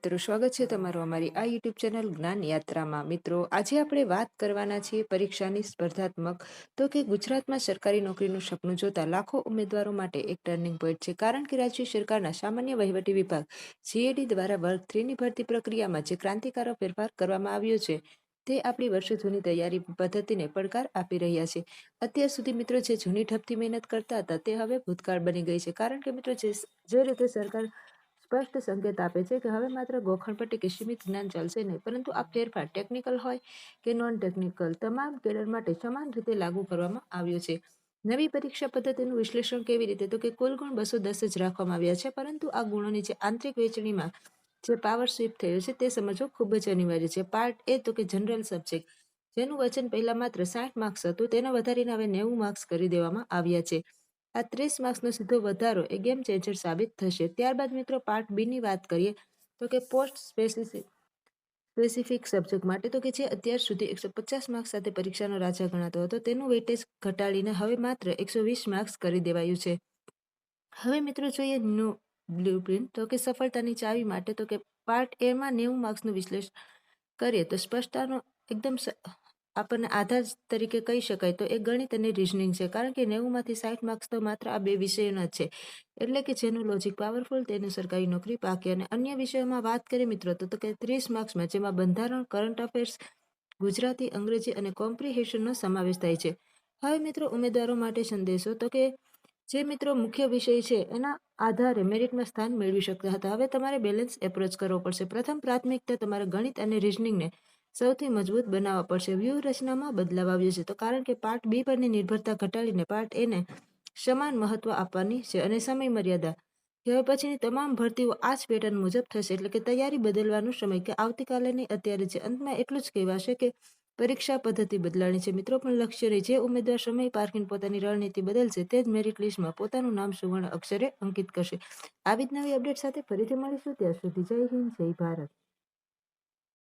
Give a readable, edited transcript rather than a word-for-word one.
મિત્રો સ્વાગત છે તમારું અમારી આ યુટ્યુબ ચેનલ જ્ઞાન યાત્રામાં. મિત્રો આજે આપણે વાત કરવાના છીએ પરીક્ષાની સ્પર્ધાત્મક. તો કે ગુજરાતમાં સરકારી નોકરીનું સપનું જોતા લાખો ઉમેદવારો માટે એક ટર્નિંગ પોઈન્ટ છે, કારણ કે રાજ્ય સરકારના સામાન્ય વહીવટી વિભાગ CAD દ્વારા વર્ગ 3 ની ભરતી પ્રક્રિયામાં જે ક્રાંતિકારક ફેરફાર કરવામાં આવ્યો છે તે આપણી વર્ષો જૂની તૈયારી પદ્ધતિને પડકાર આપી રહ્યા છે. અત્યાર સુધી મિત્રો જે જૂની ઢબથી મહેનત કરતા હતા તે હવે ભૂતકાળ બની ગઈ છે, કારણ કે મિત્રો જે રીતે સરકાર સ્પષ્ટ સંકેત આપે છે કે હવે માત્ર ગોખણપટ્ટી કે સીમિત જ્ઞાન ચાલશે નહીં, પરંતુ આ ફેરફાર ટેકનિકલ હોય કે નોન ટેકનિકલ તમામ કેડર માટે સમાન રીતે લાગુ કરવામાં આવ્યો છે. નવી પરીક્ષા પદ્ધતિનું વિશ્લેષણ કેવી રીતે? તો કે કુલ ગુણ 210 જ રાખવામાં આવ્યા છે, પરંતુ આ ગુણોની જે આંતરિક વહેંચણીમાં જે પાવર સ્વીપ થયો છે તે સમજવો ખૂબ જ અનિવાર્ય છે. પાર્ટ એ તો કે જનરલ સબ્જેક્ટ, જેનું વચન પહેલા માત્ર 60 માર્ક્સ હતું તેને વધારીને હવે 90 માર્ક્સ કરી દેવામાં આવ્યા છે. આ 30 માર્ક્સનો સીધો વધારો એ ગેમ ચેન્જર સાબિત થશે. ત્યારબાદ મિત્રો પાર્ટ બી ની વાત કરીએ તો કે પોસ્ટ સ્પેસિફિક સબ્જેક્ટ માટે, તો કે જે અત્યાર સુધી 150 માર્ક્સ સાથે પરીક્ષાનો રાજા ગણાતો હતો તેનું વેટેજ ઘટાડીને હવે માત્ર 120 માર્ક્સ કરી દેવાયું છે. હવે મિત્રો જોઈએ નો બ્લુપ્રિન્ટ, તો કે સફળતાની ચાવી માટે, તો કે પાર્ટ એ માં 90 માર્ક્સનું વિશ્લેષણ કરીએ તો સ્પષ્ટતાનો એકદમ આપણને આધાર તરીકે કહી શકાય તો એ ગણિત અને રિઝનિંગ છે, કારણ કે 90 માંથી 60 માર્ક્સ તો માત્ર આ બે વિષયોના જ છે, એટલે કે જેનું લોજિક પાવરફુલ તેનું સરકારી નોકરી પાકી. અને અન્ય વિષયોમાં વાત કરીએ મિત્રો તો કે 30 માર્ક્સમાં જેમાં બંધારણ, કરંટ અફેર્સ, ગુજરાતી, અંગ્રેજી અને કોમ્પ્રિહેન્શનનો સમાવેશ થાય છે. હવે મિત્રો ઉમેદવારો માટે સંદેશો, તો કે જે મિત્રો મુખ્ય વિષય છે એના આધારે મેરિટમાં સ્થાન મેળવી શકતા હતા, હવે તમારે બેલેન્સ એપ્રોચ કરવો પડશે. પ્રથમ પ્રાથમિકતા તમારે ગણિત અને રિઝનિંગને સૌથી મજબૂત બનાવવા પડશે. વ્યૂહરચનામાં બદલાવ આવ્યો છે, તો કારણ કે પાર્ટ બી પરની નિર્ભરતા ઘટાડીને પાર્ટ એને સમાન મહત્વ આપવાની છે. અને સમય મર્યાદા, હવે પછીની તમામ ભરતીઓ આ જ પેટર્ન મુજબ થશે, એટલે કે તૈયારી બદલવાનો સમય કે આવતીકાલે નહીં અત્યારે છે. અંતમાં એટલું જ કહેવાશે કે પરીક્ષા પદ્ધતિ બદલાણી છે મિત્રો, પણ લક્ષ્ય રહી. જે ઉમેદવાર સમય પાર્કિંગ પોતાની રણનીતિ બદલશે તે જ મેરિટ લિસ્ટમાં પોતાનું નામ સુવર્ણ અક્ષરે અંકિત કરશે. આવી જ નવી અપડેટ સાથે ફરીથી મળીશું. ત્યાં સુધી જય હિન્દ, જય ભારત.